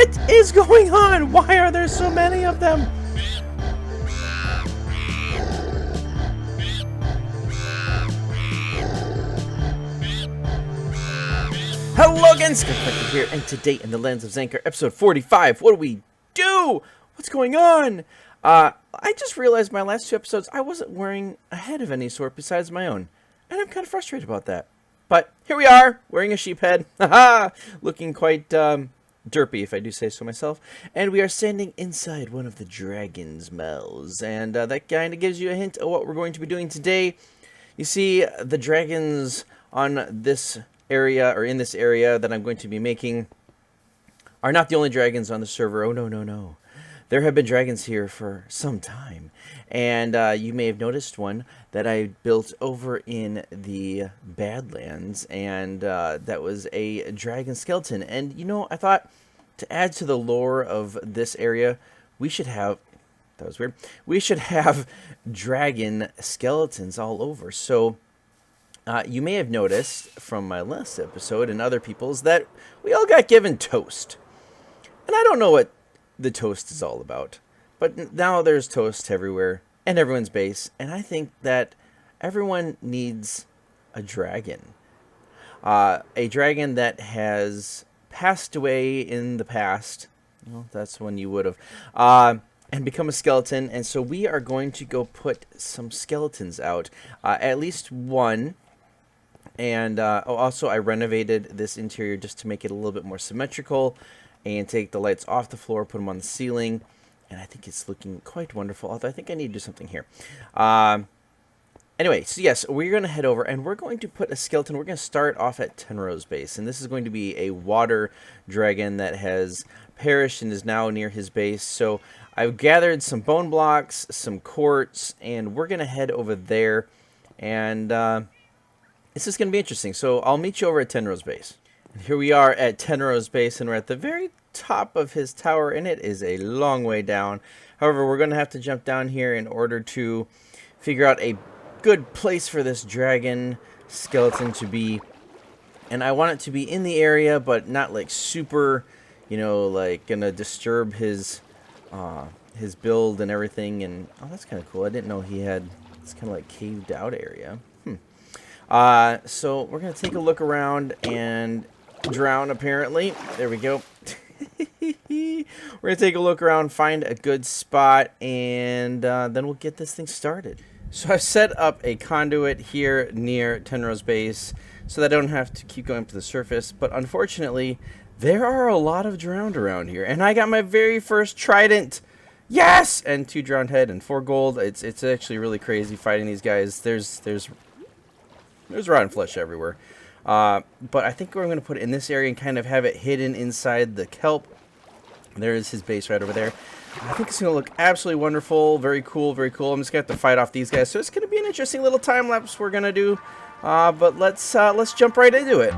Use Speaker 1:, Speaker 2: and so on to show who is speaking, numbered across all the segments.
Speaker 1: What is going on? Why are there so many of them? Hello again, Zankar here, and today in the Lands of Zankar, episode 45, what do we do? What's going on? I just realized my last two episodes I wasn't wearing a head of any sort besides my own, and I'm kind of frustrated about that. But here we are, wearing a sheep head, haha, looking quite derpy if I do say so myself, and we are standing inside one of the dragon's mouths, and that kind of gives you a hint of what we're going to be doing today. You see, the dragons on this area, or in this area that I'm going to be making, are not the only dragons on the server. Oh no, no, no. There have been dragons here for some time, and you may have noticed one that I built over in the Badlands, and that was a dragon skeleton. And you know, I thought to add to the lore of this area, we should have, that was weird, we should have dragon skeletons all over. So you may have noticed from my last episode and other people's that we all got given toast. And I don't know what the toast is all about, but now there's toast everywhere and everyone's base, and I think that everyone needs a dragon. A dragon that has passed away in the past. Well, that's when you would have. And become a skeleton, and so we are going to go put some skeletons out. At least one. And also I renovated this interior just to make it a little bit more symmetrical and take the lights off the floor, put them on the ceiling, and I think it's looking quite wonderful, although I think I need to do something here. Anyway, so yes, we're going to head over and we're going to put a skeleton. We're going to start off at Tenro's base, and this is going to be a water dragon that has perished and is now near his base. So I've gathered some bone blocks, some quartz, and we're going to head over there, and this is going to be interesting. So I'll meet you over at Tenro's base. And here we are at Tenro's base, and we're at the very top of his tower, and it is a long way down. However, we're going to have to jump down here in order to figure out a good place for this dragon skeleton to be. And I want it to be in the area, but not like super, you know, like going to disturb his build and everything. And oh, that's kind of cool. I didn't know he had this kind of like caved out area. So we're going to take a look around and drown, apparently. There we go. We're going to take a look around, find a good spot, and then we'll get this thing started. So I've set up a conduit here near Tenro's base so that I don't have to keep going up to the surface. But unfortunately, there are a lot of drowned around here. And I got my very first trident. Yes! And 2 drowned head and 4 gold. It's actually really crazy fighting these guys. There's rotten flesh everywhere. But I think we're going to put it in this area and kind of have it hidden inside the kelp. There's his base right over there. I think it's going to look absolutely wonderful. Very cool, very cool. I'm just going to have to fight off these guys. So it's going to be an interesting little time lapse we're going to do. But let's jump right into it.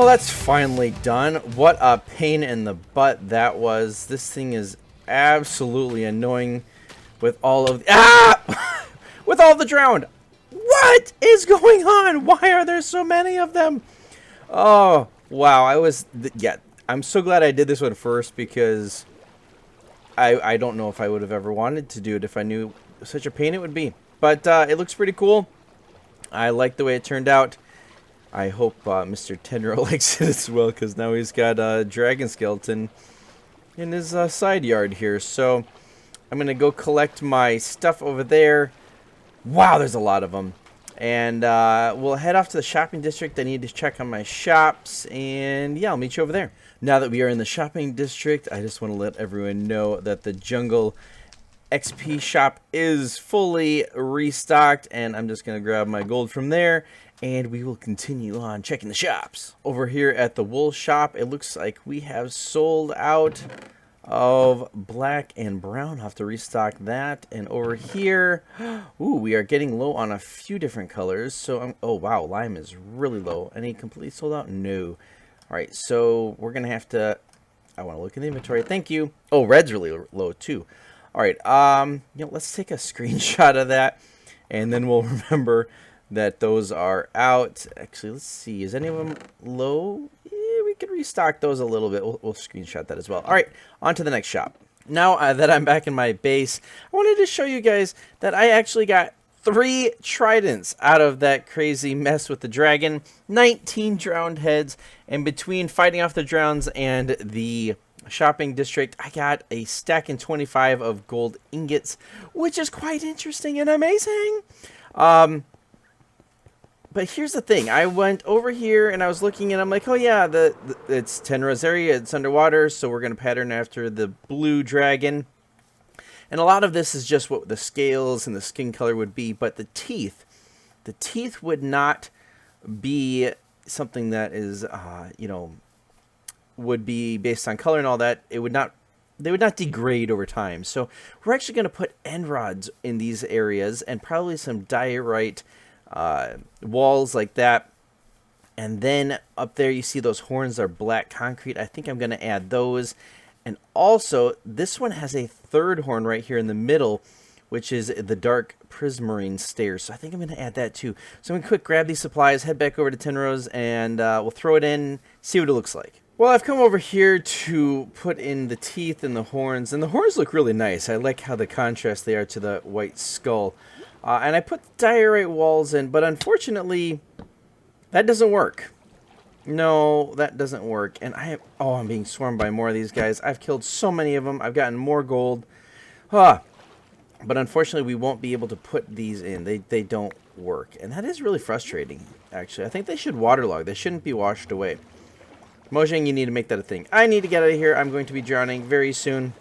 Speaker 1: Well, that's finally done. What a pain in the butt that was. This thing is absolutely annoying with all of with all the drowned. What is going on? Why are there so many of them? Oh, wow. Yeah, I'm so glad I did this one first because I don't know if I would have ever wanted to do it if I knew such a pain it would be. But it looks pretty cool. I like the way it turned out. I hope Mr. Tenro likes it as well, because now he's got a dragon skeleton in his side yard here. So I'm going to go collect my stuff over there. Wow, there's a lot of them. And we'll head off to the shopping district. I need to check on my shops. And yeah, I'll meet you over there. Now that we are in the shopping district, I just want to let everyone know that the Jungle XP shop is fully restocked. And I'm just going to grab my gold from there. And we will continue on checking the shops. Over here at the wool shop, it looks like we have sold out of black and brown. I'll have to restock that. And over here, ooh, we are getting low on a few different colors. So, oh wow, lime is really low. Any completely sold out? No. All right, so we're gonna have to, I want to look in the inventory. Thank you. Oh, red's really low too. All right, let's take a screenshot of that, and then we'll remember that those are out. Actually, let's see. Is any of them low? Yeah, we could restock those a little bit. We'll screenshot that as well. All right, on to the next shop. Now that I'm back in my base, I wanted to show you guys that I actually got 3 tridents out of that crazy mess with the dragon. 19 drowned heads. And between fighting off the drowns and the shopping district, I got a stack and 25 of gold ingots, which is quite interesting and amazing. But here's the thing. I went over here and I was looking and I'm like, oh yeah, it's Tenro's area. It's underwater, so we're going to pattern after the blue dragon. And a lot of this is just what the scales and the skin color would be. But the teeth would not be something that is, would be based on color and all that. They would not degrade over time. So we're actually going to put end rods in these areas and probably some diorite walls like that. And then up there you see those horns are black concrete. I think I'm going to add those. And also this one has a third horn right here in the middle, which is the dark prismarine stairs. So I think I'm going to add that too. So I'm going to quick grab these supplies, head back over to Tenro's, and we'll throw it in, see what it looks like. Well, I've come over here to put in the teeth and the horns look really nice. I like how the contrast they are to the white skull. And I put diorite walls in, but unfortunately, that doesn't work. No, that doesn't work. And I'm being swarmed by more of these guys. I've killed so many of them. I've gotten more gold. But unfortunately, we won't be able to put these in. They don't work. And that is really frustrating, actually. I think they should waterlog. They shouldn't be washed away. Mojang, you need to make that a thing. I need to get out of here. I'm going to be drowning very soon.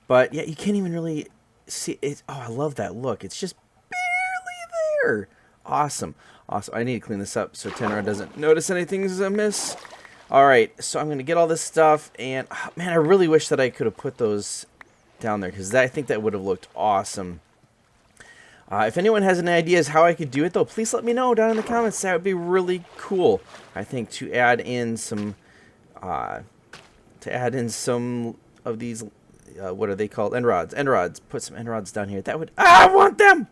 Speaker 1: But, yeah, you can't even really see it. Oh, I love that look. It's just barely there. Awesome. Awesome. I need to clean this up so Tenro doesn't notice anything's amiss. All right, so I'm going to get all this stuff. And, man, I really wish that I could have put those down there because I think that would have looked awesome. If anyone has any ideas how I could do it, though, please let me know down in the comments. That would be really cool, I think, to add in some of these, what are they called? End rods. End rods. Put some end rods down here. That would, I want them!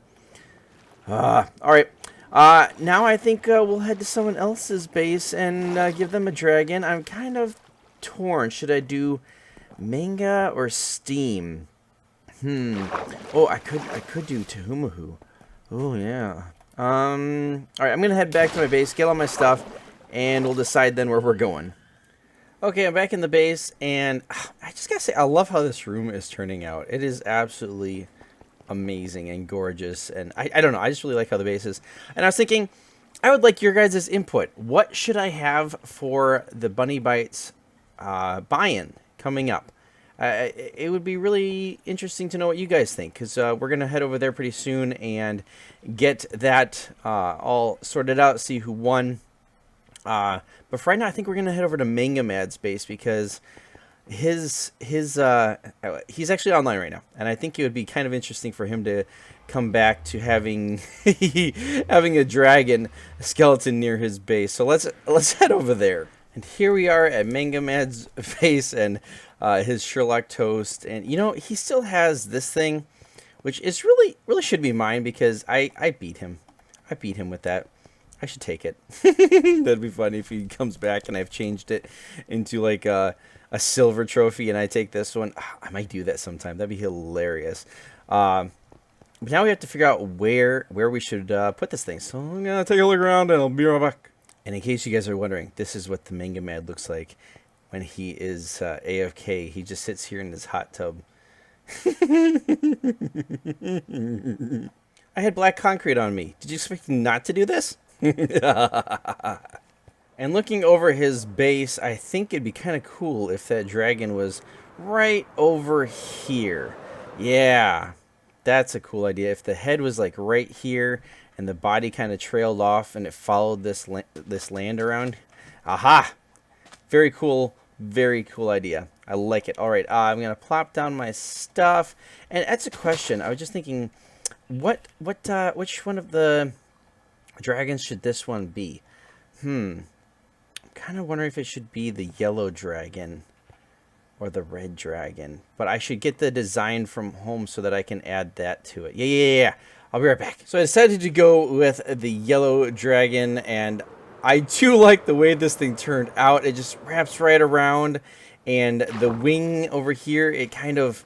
Speaker 1: All right. Now I think we'll head to someone else's base and give them a dragon. I'm kind of torn. Should I do manga or steam? Oh, I could do Tuhumahu. Oh, yeah. All right, I'm going to head back to my base, get all my stuff, and we'll decide then where we're going. Okay, I'm back in the base, and I just got to say, I love how this room is turning out. It is absolutely amazing and gorgeous, and I don't know, I just really like how the base is. And I was thinking, I would like your guys' input. What should I have for the Bunny Bites buy-in coming up? It would be really interesting to know what you guys think, because we're going to head over there pretty soon and get that all sorted out, see who won. But for right now, I think we're going to head over to Manga Mad's base, because He's actually online right now, and I think it would be kind of interesting for him to come back to having having a dragon skeleton near his base. So let's head over there. And here we are at Manga Mad's base and his Sherlock toast, and you know he still has this thing, which is really should be mine because I beat him. I beat him with that. I should take it. That'd be funny if he comes back and I've changed it into like a silver trophy and I take this one. I might do that sometime. That'd be hilarious. But now we have to figure out where we should put this thing. So I'm going to take a look around and I'll be right back. And in case you guys are wondering, this is what the Manga Mad looks like when he is AFK. He just sits here in his hot tub. I had black concrete on me. Did you expect me not to do this? And looking over his base, I think it'd be kind of cool if that dragon was right over here. Yeah, that's a cool idea. If the head was like right here and the body kind of trailed off and it followed this land around. Aha! Very cool idea. I like it. All right, I'm going to plop down my stuff. And that's a question. I was just thinking, which one of the dragons should this one be? I'm kind of wondering if it should be the yellow dragon or the red dragon. But I should get the design from home so that I can add that to it. Yeah. I'll be right back. So I decided to go with the yellow dragon, and I do like the way this thing turned out. It just wraps right around, and the wing over here, it kind of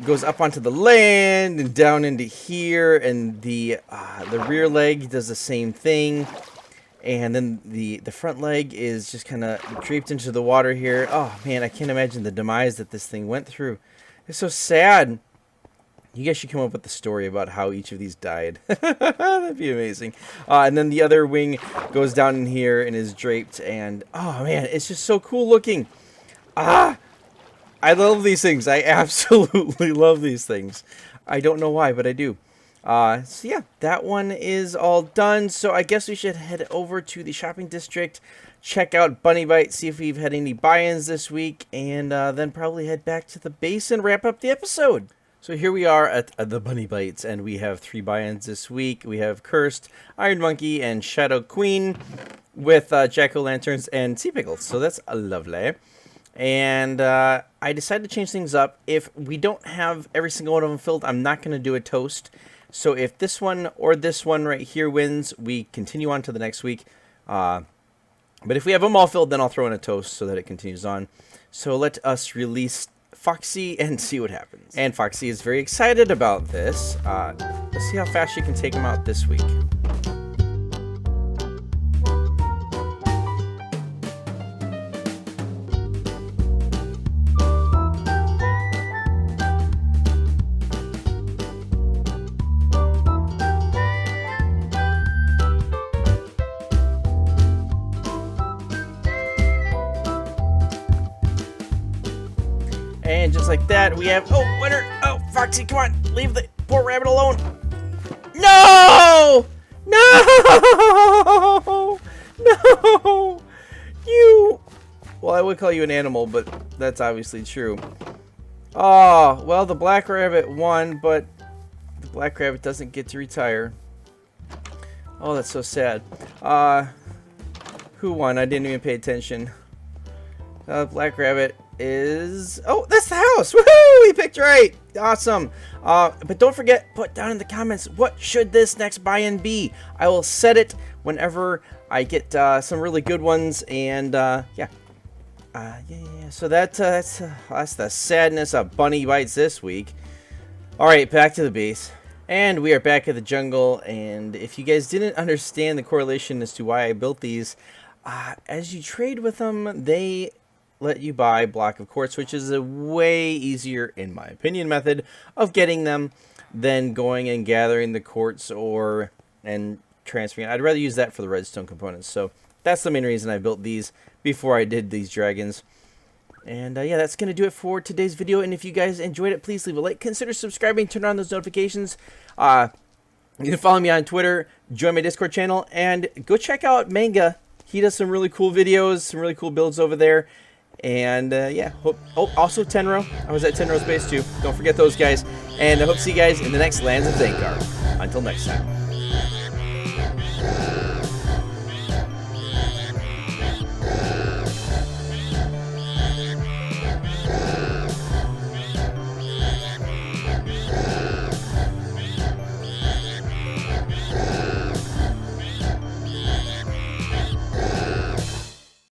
Speaker 1: goes up onto the land and down into here, and the rear leg does the same thing, and then the front leg is just kind of draped into the water here. Oh man, I can't imagine the demise that this thing went through. It's so sad. You guys should come up with the story about how each of these died. That'd be amazing. And then the other wing goes down in here and is draped, and oh man, it's just so cool looking. I love these things. I absolutely love these things. I don't know why, but I do. So yeah, that one is all done. So I guess we should head over to the shopping district, check out Bunny Bite, see if we've had any buy-ins this week, and then probably head back to the base and wrap up the episode. So here we are at the Bunny Bites, and we have 3 buy-ins this week. We have Cursed, Iron Monkey, and Shadow Queen with Jack-o'-lanterns and Sea Pickles. So that's lovely. And I decided to change things up. If we don't have every single one of them filled, I'm not going to do a toast. So if this one or this one right here wins, we continue on to the next week. But if we have them all filled, then I'll throw in a toast so that it continues on. So let us release Foxy and see what happens. And Foxy is very excited about this. Let's see how fast she can take him out this week. And just like that, we have, oh, winner! Oh, Foxy, come on! Leave the poor rabbit alone! No! No! No! You! Well, I would call you an animal, but that's obviously true. Oh, well, the black rabbit won, but the black rabbit doesn't get to retire. Oh, that's so sad. Who won? I didn't even pay attention. Black rabbit is... Oh, that's the house! Woohoo! We picked right! Awesome! But don't forget, put down in the comments, what should this next buy-in be? I will set it whenever I get some really good ones, and yeah. So that's the sadness of Bunny Bites this week. Alright, back to the base. And we are back at the jungle, and if you guys didn't understand the correlation as to why I built these, as you trade with them, they let you buy a block of quartz, which is a way easier, in my opinion, method of getting them than going and gathering the quartz and transferring it. I'd rather use that for the redstone components. So that's the main reason I built these before I did these dragons. And yeah, that's going to do it for today's video. And if you guys enjoyed it, please leave a like. Consider subscribing, turn on those notifications. You can follow me on Twitter, join my Discord channel, and go check out Manga. He does some really cool videos, some really cool builds over there. And yeah, also Tenro. I was at Tenro's base too. Don't forget those guys. And I hope to see you guys in the next Lands of Zankar. Until next time.